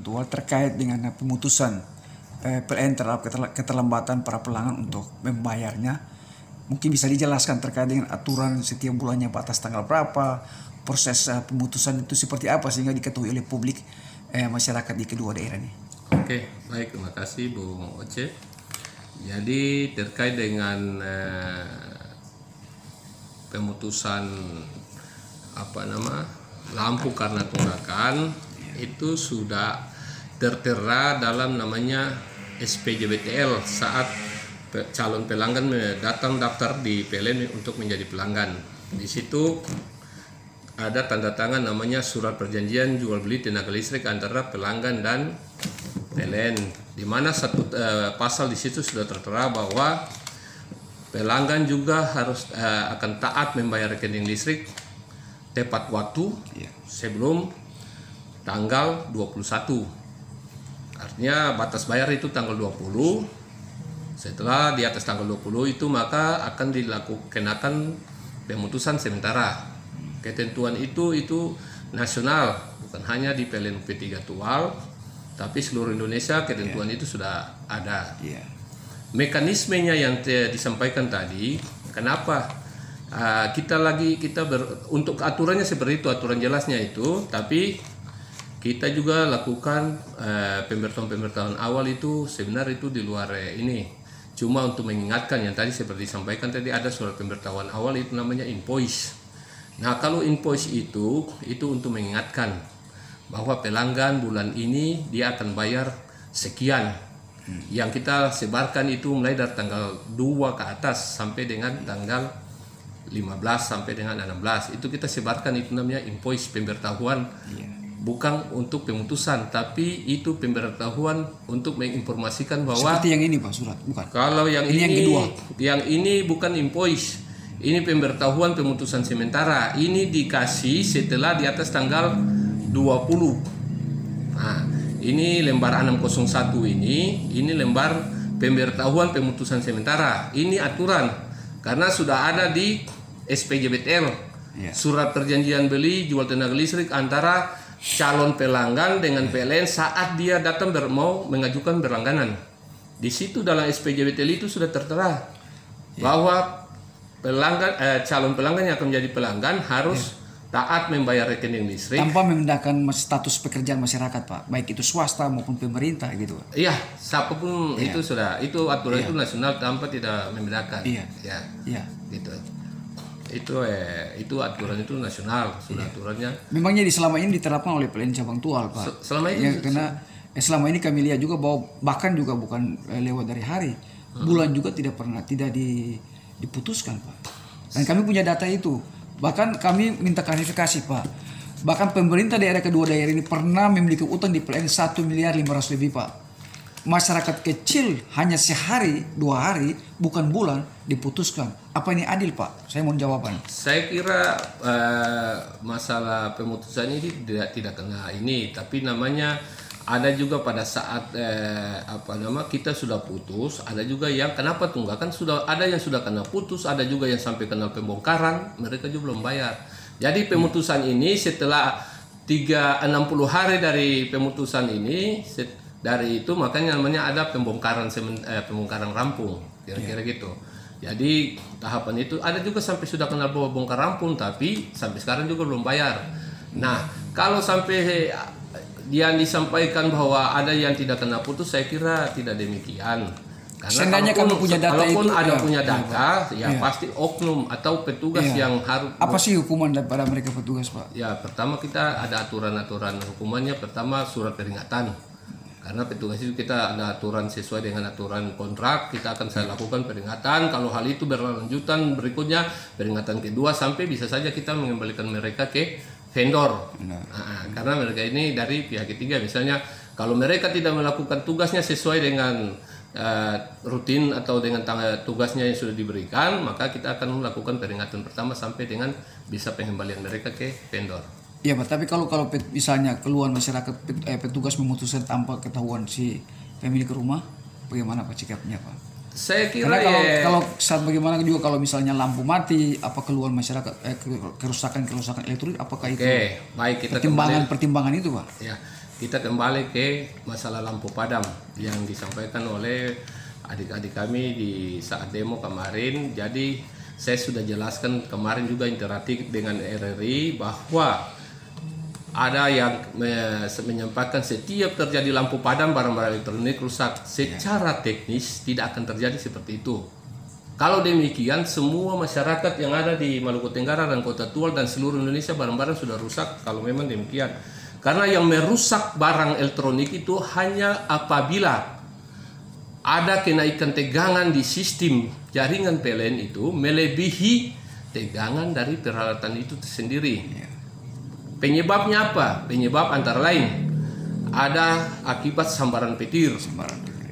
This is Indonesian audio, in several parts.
Tual terkait dengan pemutusan PLN terhadap keterlambatan para pelanggan untuk membayarnya. Mungkin bisa dijelaskan terkait dengan aturan setiap bulannya batas tanggal berapa, proses pemutusan itu seperti apa sehingga diketahui oleh publik masyarakat di kedua daerah ini. Oke, baik, terima kasih Bung Oce. Jadi terkait dengan pemutusan lampu karena tunggakan itu sudah tertera dalam namanya SPJBTL saat calon pelanggan datang daftar di PLN untuk menjadi pelanggan. Di situ ada tanda tangan namanya surat perjanjian jual beli tenaga listrik antara pelanggan dan PLN, di mana satu pasal di situ sudah tertera bahwa pelanggan juga harus akan taat membayar rekening listrik tepat waktu sebelum tanggal 21. Artinya batas bayar itu tanggal 20. Setelah di atas tanggal 20 itu maka akan dilakukan pemutusan sementara. Ketentuan itu nasional, bukan hanya di PLN P3 Tual, tapi seluruh Indonesia ketentuan itu sudah ada. Mekanismenya yang disampaikan tadi, kenapa untuk aturannya seperti itu, aturan jelasnya itu, tapi kita juga lakukan pemberitahuan awal itu sebenarnya itu di luar ini. Cuma untuk mengingatkan yang tadi seperti disampaikan tadi ada surat pemberitahuan awal itu namanya invoice. Nah, kalau invoice itu untuk mengingatkan bahwa pelanggan bulan ini dia akan bayar sekian. Yang kita sebarkan itu mulai dari tanggal 2 ke atas sampai dengan tanggal 15 sampai dengan 16. Itu kita sebarkan, itu namanya invoice, pemberitahuan. Bukan untuk pemutusan, tapi itu pemberitahuan untuk menginformasikan bahwa seperti yang ini Pak, surat bukan? Kalau yang yang kedua. Yang ini bukan invoice. Ini pemberitahuan pemutusan sementara. Ini dikasih setelah di atas tanggal 20. Nah, ini lembar 601 ini lembar pemberitahuan pemutusan sementara. Ini aturan karena sudah ada di SPJBTL. Surat perjanjian beli jual tenaga listrik antara calon pelanggan dengan PLN saat dia datang mau mengajukan berlangganan. Di situ dalam SPJBTL itu sudah tertera bahwa calon pelanggan yang akan menjadi pelanggan harus taat membayar rekening listrik tanpa membedakan status pekerjaan masyarakat Pak, baik itu swasta maupun pemerintah gitu. Iya, siapapun itu sudah, itu aturan itu nasional tanpa tidak membedakan. Gitu. Itu aturan itu nasional, sudah aturannya. Memangnya selama ini diterapkan oleh PLN cabang Tual Pak. Selama ini karena selama ini kami lihat juga bahwa bahkan juga bukan lewat dari hari, bulan juga tidak diputuskan Pak. Dan kami punya data itu. Bahkan kami minta klarifikasi Pak. Bahkan pemerintah daerah kedua daerah ini pernah memiliki utang di PLN 1,5 miliar lebih Pak. Masyarakat kecil hanya sehari, 2 hari, bukan bulan diputuskan. Apa ini adil Pak? Saya mau jawaban. Saya kira masalah pemutusan ini tidak kena ini, tapi namanya ada juga pada saat kita sudah putus, ada juga yang kenapa tunggakan, sudah ada yang sudah kena putus, ada juga yang sampai kena pembongkaran, mereka juga belum bayar. Jadi pemutusan ini setelah 60 hari dari pemutusan ini, dari itu makanya namanya ada pembongkaran rampung, kira-kira gitu. Jadi tahapan itu ada juga sampai sudah kena bongkar rampung, tapi sampai sekarang juga belum bayar. Nah, kalau sampai yang disampaikan bahwa ada yang tidak kena putus, saya kira tidak demikian. Karena kalaupun ada punya data, pasti oknum atau petugas yang harus. Apa sih hukuman daripada mereka petugas Pak? Ya, pertama kita ada aturan-aturan hukumannya. Pertama surat peringatan. Karena petugas itu kita ada aturan sesuai dengan aturan kontrak, kita akan saya lakukan peringatan. Kalau hal itu berlanjutan, berikutnya peringatan kedua sampai bisa saja kita mengembalikan mereka ke vendor. Karena mereka ini dari pihak ketiga, misalnya kalau mereka tidak melakukan tugasnya sesuai dengan rutin atau dengan tugasnya yang sudah diberikan, maka kita akan melakukan peringatan pertama sampai dengan bisa pengembalian mereka ke vendor. Iya Pak, tapi kalau misalnya keluhan masyarakat petugas memutuskan tanpa ketahuan si pemilik rumah, bagaimana Pak sikapnya Pak? Saya kira karena kalau saat bagaimana juga kalau misalnya lampu mati, apa keluhan masyarakat kerusakan elektronik, apakah itu baik, kita pertimbangan itu Pak? Ya, kita kembali ke masalah lampu padam yang disampaikan oleh adik-adik kami di saat demo kemarin. Jadi saya sudah jelaskan kemarin juga interaktif dengan RRI bahwa ada yang menyampaikan setiap terjadi lampu padam barang-barang elektronik rusak. Secara teknis tidak akan terjadi seperti itu. Kalau demikian, semua masyarakat yang ada di Maluku Tenggara dan Kota Tual dan seluruh Indonesia barang-barang sudah rusak kalau memang demikian. Karena yang merusak barang elektronik itu hanya apabila ada kenaikan tegangan di sistem jaringan PLN itu melebihi tegangan dari peralatan itu sendiri. Penyebabnya apa? Penyebab antara lain ada akibat sambaran petir.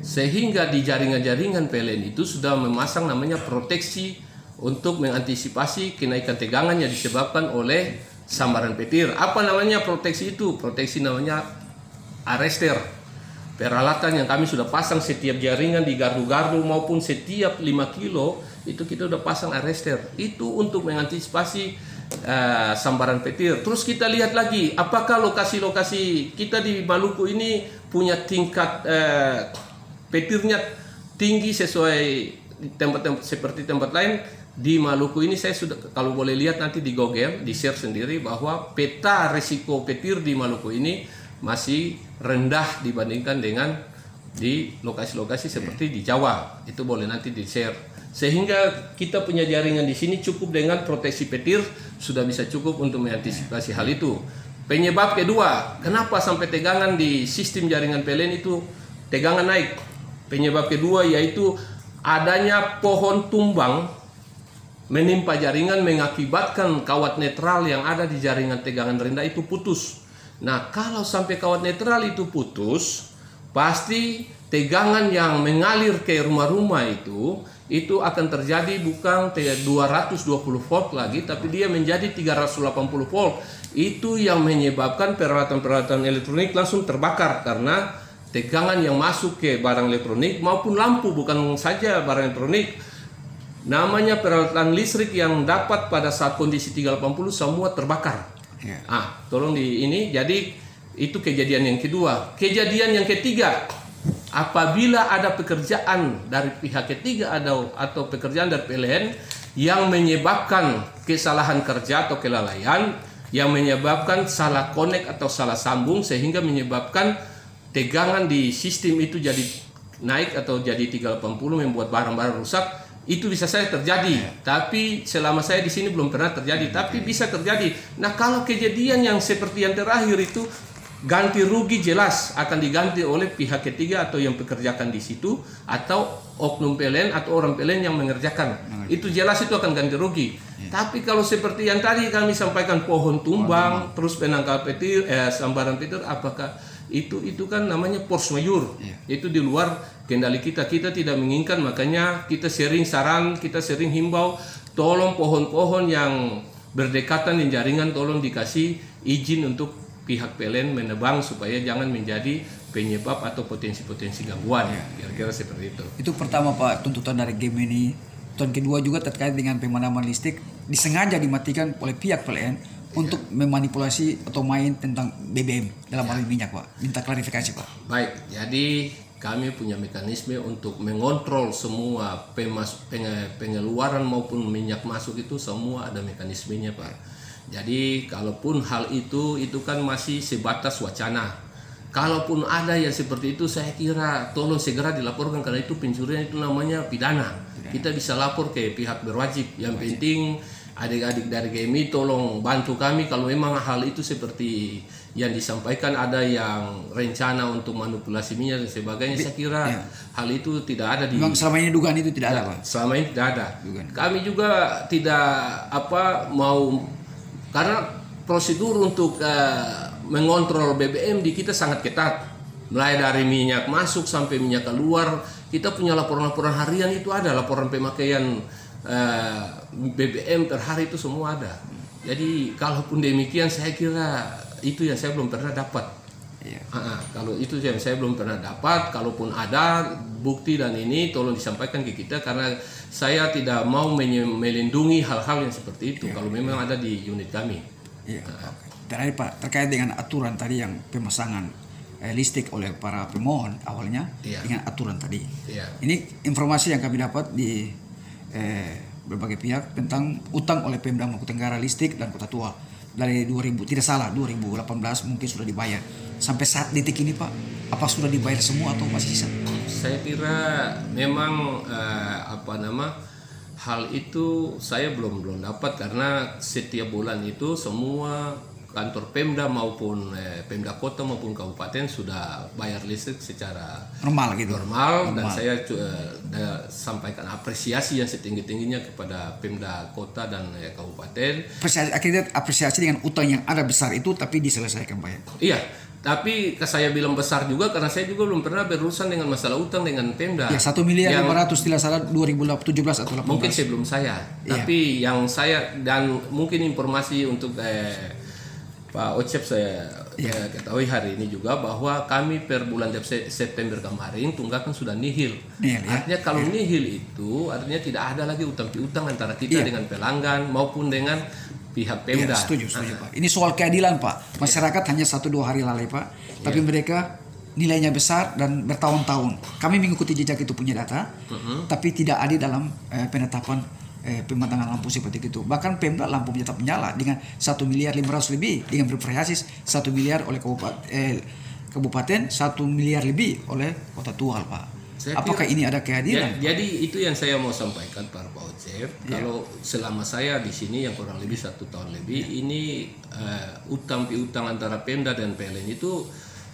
Sehingga di jaringan-jaringan PLN itu sudah memasang namanya proteksi untuk mengantisipasi kenaikan tegangan yang disebabkan oleh sambaran petir. Apa namanya proteksi itu? Proteksi namanya arrester. Peralatan yang kami sudah pasang setiap jaringan di gardu-gardu maupun setiap 5 kilo itu kita sudah pasang arrester. Itu untuk mengantisipasi sambaran petir. Terus kita lihat lagi apakah lokasi-lokasi kita di Maluku ini punya tingkat petirnya tinggi sesuai tempat-tempat seperti tempat lain. Di Maluku ini saya sudah, kalau boleh lihat nanti di Google, di share sendiri bahwa peta risiko petir di Maluku ini masih rendah dibandingkan dengan di lokasi-lokasi seperti di Jawa. Itu boleh nanti di share. Sehingga kita punya jaringan di sini cukup dengan proteksi petir sudah bisa cukup untuk mengantisipasi hal itu. Penyebab kedua, kenapa sampai tegangan di sistem jaringan PLN itu tegangan naik? Penyebab kedua yaitu adanya pohon tumbang menimpa jaringan mengakibatkan kawat netral yang ada di jaringan tegangan rendah itu putus. Nah, kalau sampai kawat netral itu putus, pasti tegangan yang mengalir ke rumah-rumah itu akan terjadi bukan 220 volt lagi, tapi dia menjadi 380 volt. Itu yang menyebabkan peralatan-peralatan elektronik langsung terbakar karena tegangan yang masuk ke barang elektronik maupun lampu, bukan saja barang elektronik. Namanya peralatan listrik yang dapat pada saat kondisi 380 semua terbakar. Tolong di ini. Jadi itu kejadian yang kedua. Kejadian yang ketiga, apabila ada pekerjaan dari pihak ketiga atau pekerjaan dari PLN yang menyebabkan kesalahan kerja atau kelalaian, yang menyebabkan salah connect atau salah sambung sehingga menyebabkan tegangan di sistem itu jadi naik atau jadi 380 membuat barang-barang rusak, itu bisa saja terjadi. Tapi selama saya di sini belum pernah terjadi, tapi bisa terjadi. Nah, kalau kejadian yang seperti yang terakhir itu, ganti rugi jelas akan diganti oleh pihak ketiga atau yang pekerjakan di situ atau oknum PLN atau orang PLN yang mengerjakan. Itu jelas itu akan ganti rugi. Tapi kalau seperti yang tadi kami sampaikan, pohon tumbang, terus penangkal petir, sambaran petir, apakah itu kan namanya force majeure. Itu di luar kendali kita. Kita tidak menginginkan, makanya kita sering saran, kita sering himbau, tolong pohon-pohon yang berdekatan dengan jaringan tolong dikasih izin untuk pihak PLN menebang supaya jangan menjadi penyebab atau potensi-potensi gangguan. Kira-kira seperti itu. Itu pertama Pak, tuntutan dari game ini. Tuntutan kedua juga terkait dengan pemadaman listrik disengaja dimatikan oleh pihak PLN untuk memanipulasi atau main tentang BBM dalam hal minyak, Pak. Minta klarifikasi, Pak. Baik, jadi kami punya mekanisme untuk mengontrol semua pengeluaran maupun minyak masuk itu semua ada mekanismenya, Pak. Jadi kalaupun hal itu kan masih sebatas wacana. Kalaupun ada yang seperti itu, saya kira tolong segera dilaporkan karena itu pencurian itu namanya pidana. Kita bisa lapor ke pihak berwajib. Yang penting adik-adik dari GMI tolong bantu kami kalau memang hal itu seperti yang disampaikan ada yang rencana untuk manipulasi minyak dan sebagainya. Saya kira hal itu tidak ada di. Memang selama ini dugaan itu tidak ada, Pak. Selama ini tidak ada. Kami juga tidak mau, karena prosedur untuk mengontrol BBM di kita sangat ketat. Mulai dari minyak masuk sampai minyak keluar, kita punya laporan-laporan harian itu ada, laporan pemakaian BBM per hari itu semua ada. Jadi kalaupun demikian saya kira itu yang saya belum pernah dapat. Kalau itu yang saya belum pernah dapat, kalaupun ada bukti dan ini tolong disampaikan ke kita karena saya tidak mau melindungi hal-hal yang seperti itu kalau memang ada di unit kami. Terakhir Pak, terkait dengan aturan tadi yang pemasangan listrik oleh para pemohon awalnya dengan aturan tadi. Ini informasi yang kami dapat di berbagai pihak tentang utang oleh Pemda Maluku Tenggara listrik dan Kota Tua dari 2018 mungkin sudah dibayar. Sampai saat detik ini Pak, apa sudah dibayar semua atau masih sisa? Saya kira memang hal itu saya belum dapat, karena setiap bulan itu semua kantor Pemda maupun Pemda Kota maupun Kabupaten sudah bayar listrik secara normal gitu. Normal. Dan saya sampaikan apresiasi yang setinggi-tingginya kepada Pemda Kota dan Kabupaten. Akhirnya apresiasi dengan utang yang ada besar itu tapi diselesaikan Pak ya? Iya. Tapi saya bilang besar juga karena saya juga belum pernah berurusan dengan masalah utang dengan Pemda. Ya 1 miliar 500 tidak salah 2017 atau 18. Mungkin sebelum saya. Tapi yang saya dan mungkin informasi untuk Pak Ocep saya ketahui hari ini juga bahwa kami per bulan September kemarin tunggakan sudah nihil. Artinya kalau nihil itu artinya tidak ada lagi utang piutang antara kita dengan pelanggan maupun dengan pihak Pemda. Setuju Pak. Ini soal keadilan Pak. Masyarakat hanya 1-2 hari lalai Pak. Tapi mereka nilainya besar dan bertahun-tahun. Kami mengikuti jejak itu punya data. Tapi tidak ada dalam penetapan pematangan lampu seperti itu. Bahkan Pemda lampu tetap menyala dengan 1 miliar 500 lebih dengan bervariasi 1 miliar oleh kabupaten 1 miliar lebih oleh Kota Tual Pak. Apakah ini ada keadilan? Jadi itu yang saya mau sampaikan Pak Ocep. Kalau selama saya di sini yang kurang lebih 1 tahun lebih ini utang piutang antara Pemda dan PLN itu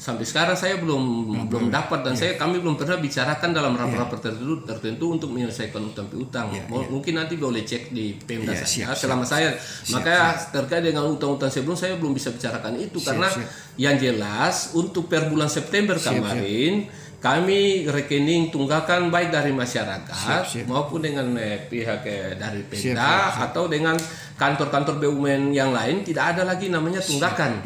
sampai sekarang saya belum dapat dan kami belum pernah bicarakan dalam rapat-rapat tertentu untuk menyelesaikan utang piutang. Mungkin nanti boleh cek di Pemda saja. Selama saya makanya terkait dengan utang-utang sebelum saya belum bisa bicarakan itu karena yang jelas untuk per bulan September kemarin kami rekening tunggakan baik dari masyarakat maupun dengan pihak dari Pemda atau dengan kantor-kantor BUMN yang lain tidak ada lagi namanya tunggakan.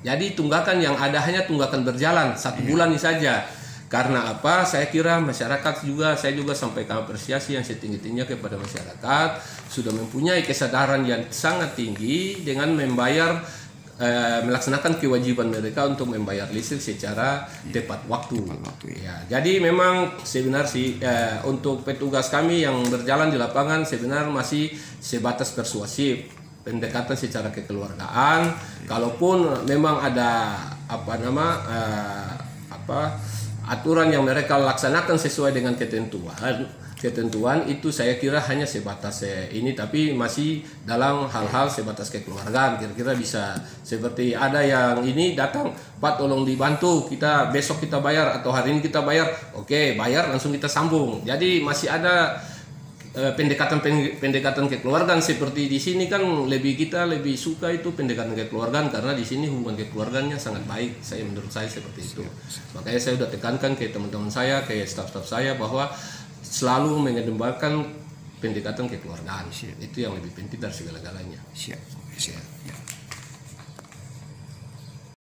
Jadi tunggakan yang ada hanya tunggakan berjalan 1 bulan ini saja. Karena apa? Saya kira masyarakat juga, saya juga sampaikan apresiasi yang setinggi-tingginya kepada masyarakat sudah mempunyai kesadaran yang sangat tinggi dengan membayar melaksanakan kewajiban mereka untuk membayar listrik secara tepat waktu. Jadi memang sebenarnya untuk petugas kami yang berjalan di lapangan sebenarnya masih sebatas persuasif, pendekatan secara kekeluargaan. Kalaupun memang ada aturan yang mereka laksanakan sesuai dengan ketentuan itu saya kira hanya sebatas ini, tapi masih dalam hal-hal sebatas kekeluargaan. Kira-kira bisa seperti ada yang ini datang, Pak tolong dibantu, kita besok kita bayar atau hari ini kita bayar, oke bayar langsung kita sambung. Jadi masih ada pendekatan kekeluargaan seperti di sini kan kita lebih suka itu pendekatan kekeluargaan karena di sini hubungan kekeluarganya sangat baik. Menurut saya seperti itu. Makanya saya sudah tekankan ke teman-teman saya, ke staf-staf saya bahwa selalu mengedepankan pendekatan kekeluargaan. Itu yang lebih penting dari segala-galanya. Siap.